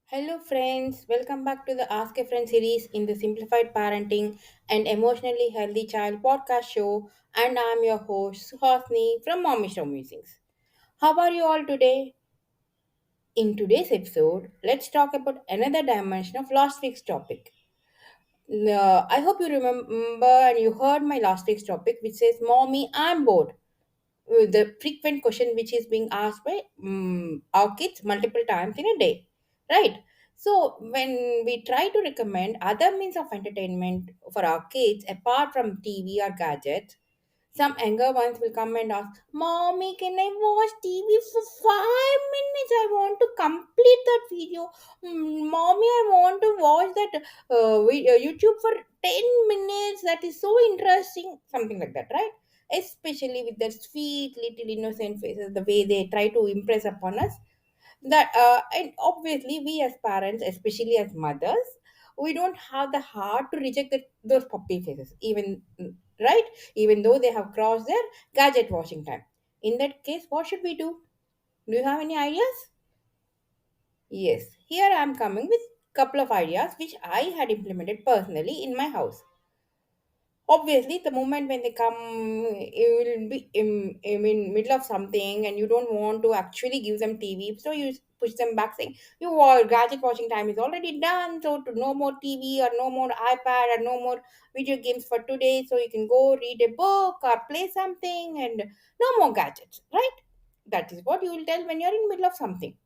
Hello, friends. Welcome back to the Ask a Friend series in the Simplified Parenting and Emotionally Healthy Child podcast show. And I'm your host, Suhasni from Mommy Show Musings. How are you all today? In today's episode, let's talk about another dimension of last week's topic. I hope you remember and you heard my last week's topic, which says, Mommy, I'm bored. The frequent question which is being asked by our kids multiple times in a day, right? So when we try to recommend other means of entertainment for our kids apart from TV or gadgets, some younger ones will come and ask, Mommy, can I watch TV for 5 minutes? I want to complete that video. Mommy, I want to watch that YouTube for 10 minutes. That is so interesting. Something like that, right? Especially with their sweet little innocent faces, the way they try to impress upon us. That and obviously we as parents, especially as mothers, we don't have the heart to reject those puppy faces, even right, even though they have crossed their gadget watching time. In that case, what should we do you have any ideas? Yes, here I am coming with couple of ideas which I had implemented personally in my house. Obviously, the moment when they come, you will be in middle of something and you don't want to actually give them TV, so you push them back saying, your gadget watching time is already done, so to no more TV or no more iPad or no more video games for today, so you can go read a book or play something and no more gadgets, right? That is what you will tell when you're in middle of something.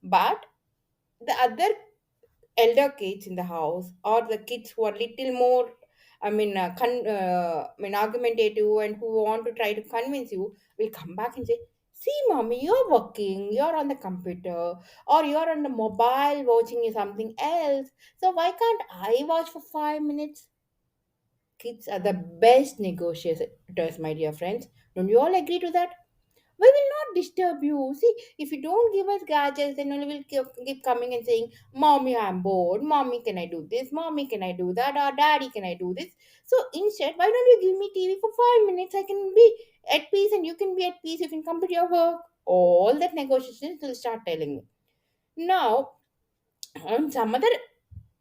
But the other elder kids in the house or the kids who are little more argumentative and who want to try to convince you will come back and say, see mommy, you're working, you're on the computer or you're on the mobile watching something else, so why can't I watch for 5 minutes? Kids are the best negotiators, my dear friends. Don't you all agree to that? We will not disturb you. See, if you don't give us gadgets, then only will keep coming and saying, Mommy, I'm bored. Mommy, can I do this? Mommy, can I do that? Or Daddy, can I do this? So instead, why don't you give me TV for 5 minutes? I can be at peace and you can be at peace. You can complete your work. All that negotiations will start telling me. Now, on some other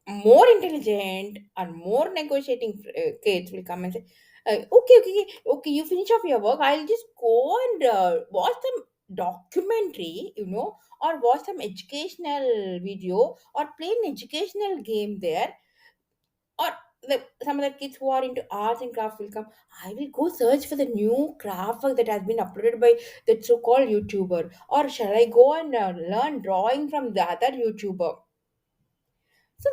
more intelligent and more negotiating kids will come and say, okay, you finish off your work, I'll just go and watch some documentary, or watch some educational video or play an educational game there. Or some other kids who are into arts and crafts will come, I will go search for the new craft work that has been uploaded by that so-called YouTuber, or shall I go and learn drawing from the other YouTuber. So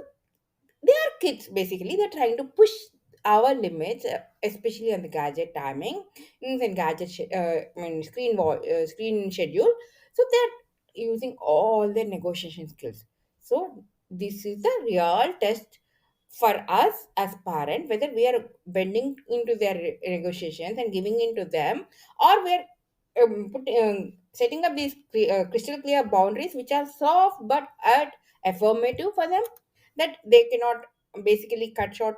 they are kids, basically they're trying to push our limits, especially on the gadget timing and gadget screen schedule. So they're using all their negotiation skills. So this is the real test for us as parent, whether we are bending into their negotiations and giving into them, or we're setting up these crystal clear boundaries which are soft but at affirmative for them, that they cannot basically cut short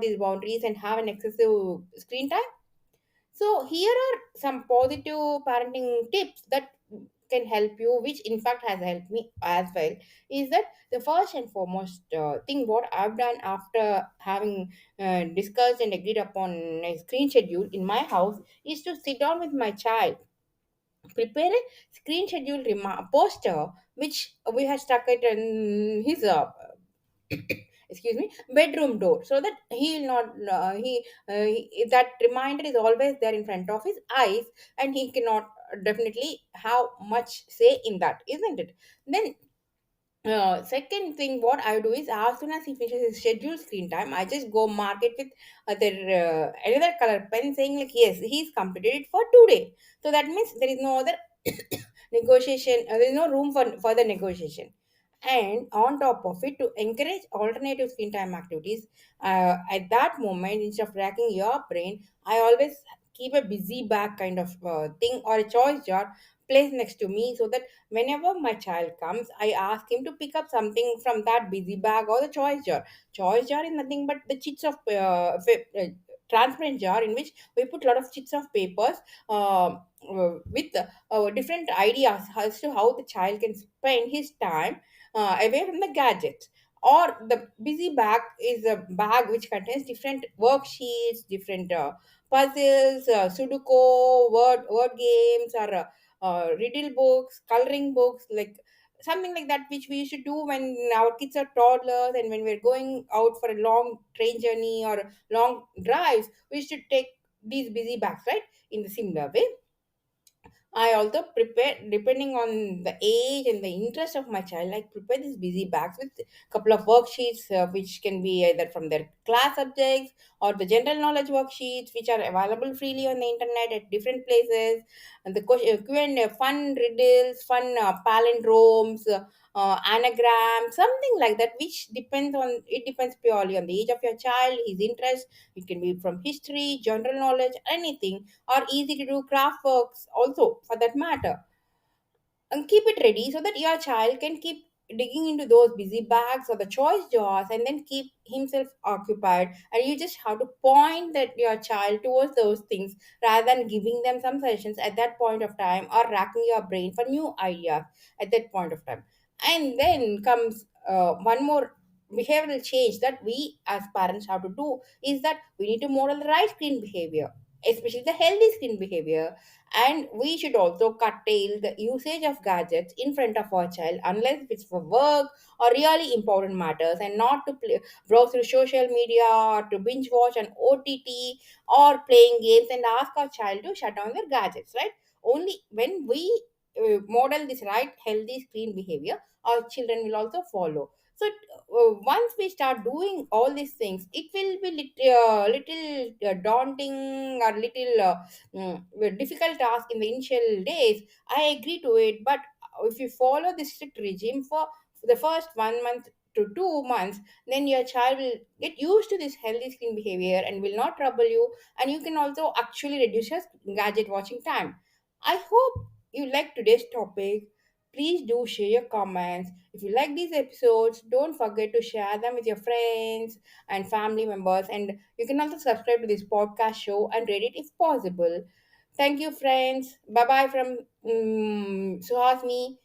these boundaries and have an excessive screen time. So here are some positive parenting tips that can help you, which in fact has helped me as well. Is that the first and foremost thing what I've done after having discussed and agreed upon a screen schedule in my house is to sit down with my child, prepare a screen schedule poster which we had stuck it in his excuse me, bedroom door, so that he will not that reminder is always there in front of his eyes, and he cannot definitely have much say in that, isn't it? Then second thing what I do is, as soon as he finishes his scheduled screen time, I just go mark it with other another color pen saying like, yes, he's completed it for today. So that means there is no other negotiation, there is no room for further negotiation. And on top of it, to encourage alternative screen time activities, at that moment, instead of racking your brain, I always keep a busy bag kind of thing or a choice jar placed next to me, so that whenever my child comes, I ask him to pick up something from that busy bag or the choice jar. Choice jar is nothing but the chits of transparent jar in which we put a lot of chits of papers with different ideas as to how the child can spend his time away from the gadgets. Or the busy bag is a bag which contains different worksheets, different puzzles, sudoku, word games, or riddle books, coloring books, like something like that, which we should do when our kids are toddlers and when we're going out for a long train journey or long drives. We should take these busy bags, right? In the similar way, I also prepare, depending on the age and the interest of my child, like prepare these busy bags with a couple of worksheets, which can be either from their class subjects or the general knowledge worksheets, which are available freely on the internet at different places. And the Q&A, fun riddles, fun palindromes, anagrams, something like that, which depends on, it depends purely on the age of your child, his interest. It can be from history, general knowledge, anything, or easy to do craft works also for that matter. And keep it ready so that your child can keep digging into those busy bags or the choice jars and then keep himself occupied, and you just have to point that your child towards those things rather than giving them some suggestions at that point of time or racking your brain for new ideas at that point of time. And then comes one more behavioral change that we as parents have to do, is that we need to model the right screen behavior, especially the healthy screen behavior. And we should also curtail the usage of gadgets in front of our child unless it's for work or really important matters, and not to browse through social media or to binge watch on OTT or playing games, and ask our child to shut down their gadgets, right? Only when we model this right healthy screen behavior, our children will also follow. So once we start doing all these things, it will be little daunting or little difficult task in the initial days. I agree to it, but if you follow the strict regime for the first 1 month to 2 months, then your child will get used to this healthy screen behavior and will not trouble you. And you can also actually reduce your gadget watching time. I hope you like today's topic. Please do share your comments. If you like these episodes, don't forget to share them with your friends and family members. And you can also subscribe to this podcast show and rate it if possible. Thank you, friends. Bye bye from Suhasni.